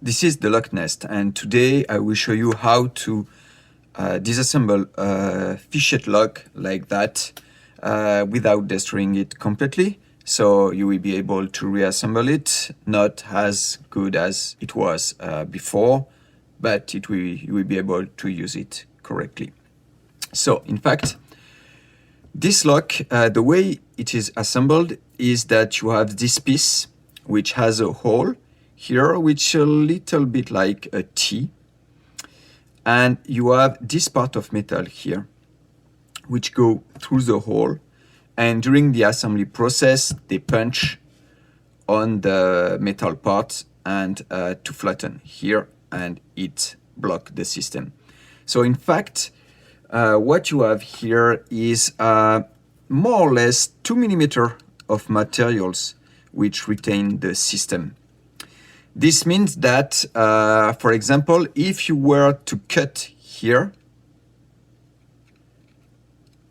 This is the lock nest, and today I will show you how to disassemble a fichet lock like that without destroying it completely. So you will be able to reassemble it, not as good as it was before, but you will be able to use it correctly. So in fact, this lock, the way it is assembled is that you have this piece which has a hole here, which a little bit like a T. And you have this part of metal here, which go through the hole. And during the assembly process, they punch on the metal part and to flatten here, and it block the system. So in fact, what you have here is more or less 2 millimeters of materials which retain the system. This means that, for example, if you were to cut here,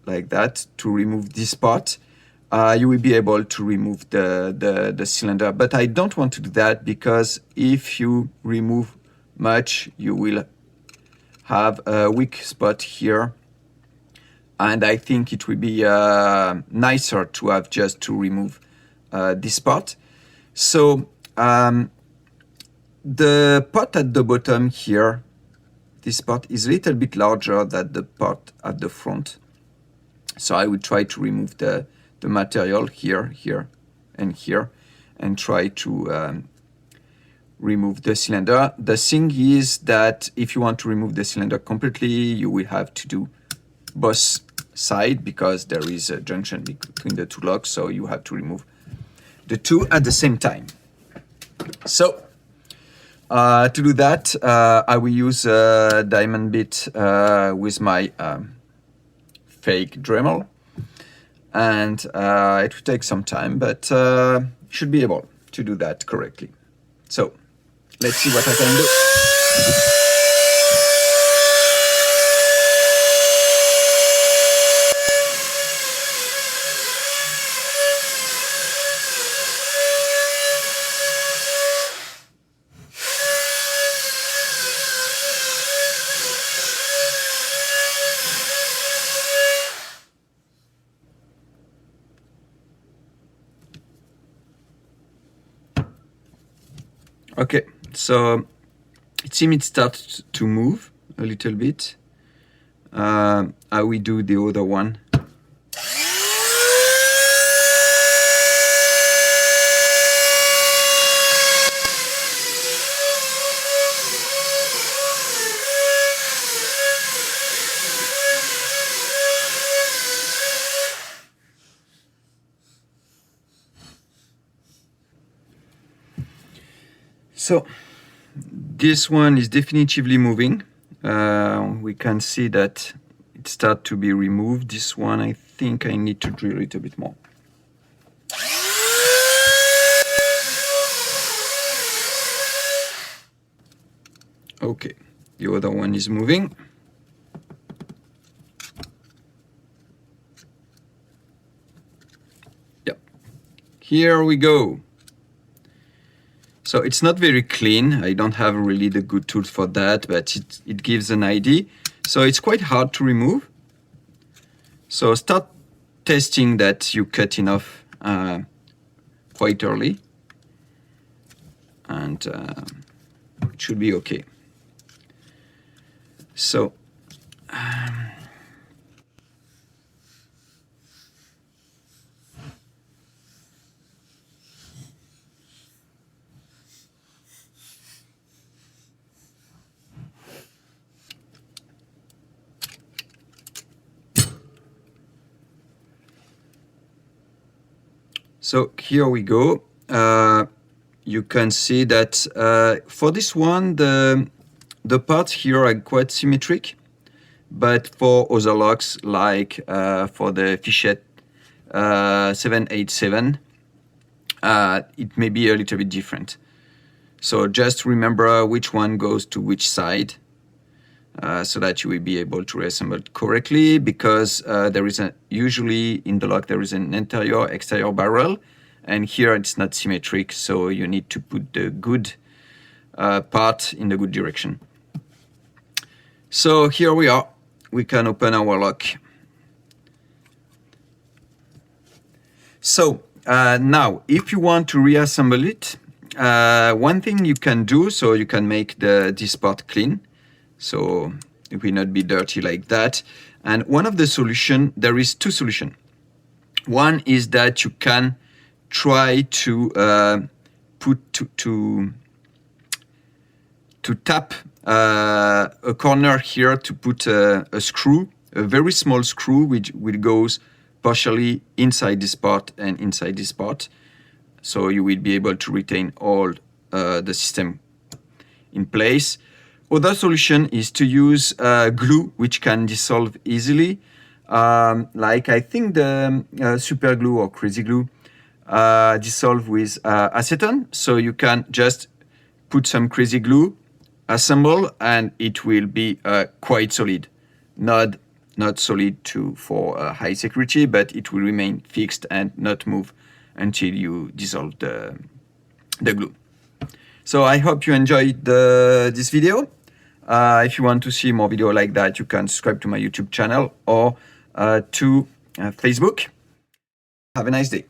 like that, to remove this part, you will be able to remove the cylinder. But I don't want to do that, because if you remove much, you will have a weak spot here. And I think it will be nicer to have just to remove this part. So, the part at the bottom here, this part is a little bit larger than the part at the front. So I will try to remove the material here, here, and here, and try to remove the cylinder. The thing is that if you want to remove the cylinder completely, you will have to do both sides, because there is a junction between the two locks, so you have to remove the two at the same time. So, to do that, I will use a diamond bit with my fake Dremel, and it will take some time, but should be able to do that correctly. So, let's see what I can do. Okay, so it seems it starts to move a little bit. I will do the other one. So this one is definitively moving. We can see that it starts to be removed. This one, I think I need to drill it a bit more. Okay, the other one is moving. Yep, here we go. So it's not very clean. I don't have really the good tools for that, but it gives an idea. So it's quite hard to remove. So start testing that you cut enough quite early, and it should be okay. So here we go. You can see that for this one, the parts here are quite symmetric, but for other locks, like for the Fichet 787, it may be a little bit different. So just remember which one goes to which side, so that you will be able to reassemble it correctly, because there is usually in the lock there is an interior-exterior barrel, and here it's not symmetric, so you need to put the good part in the good direction. So here we are. We can open our lock. So now, if you want to reassemble it, one thing you can do, so you can make this part clean, so it will not be dirty like that. And one of the solution, there is two solutions. One is that you can try to tap a corner here to put a screw, a very small screw, which goes partially inside this part and inside this part. So you will be able to retain all the system in place. Other solution is to use glue, which can dissolve easily. Like I think the super glue or crazy glue dissolve with acetone. So you can just put some crazy glue, assemble, and it will be quite solid. Not solid for high security, but it will remain fixed and not move until you dissolve the glue. So I hope you enjoyed this video. If you want to see more video like that, you can subscribe to my YouTube channel or to Facebook. Have a nice day.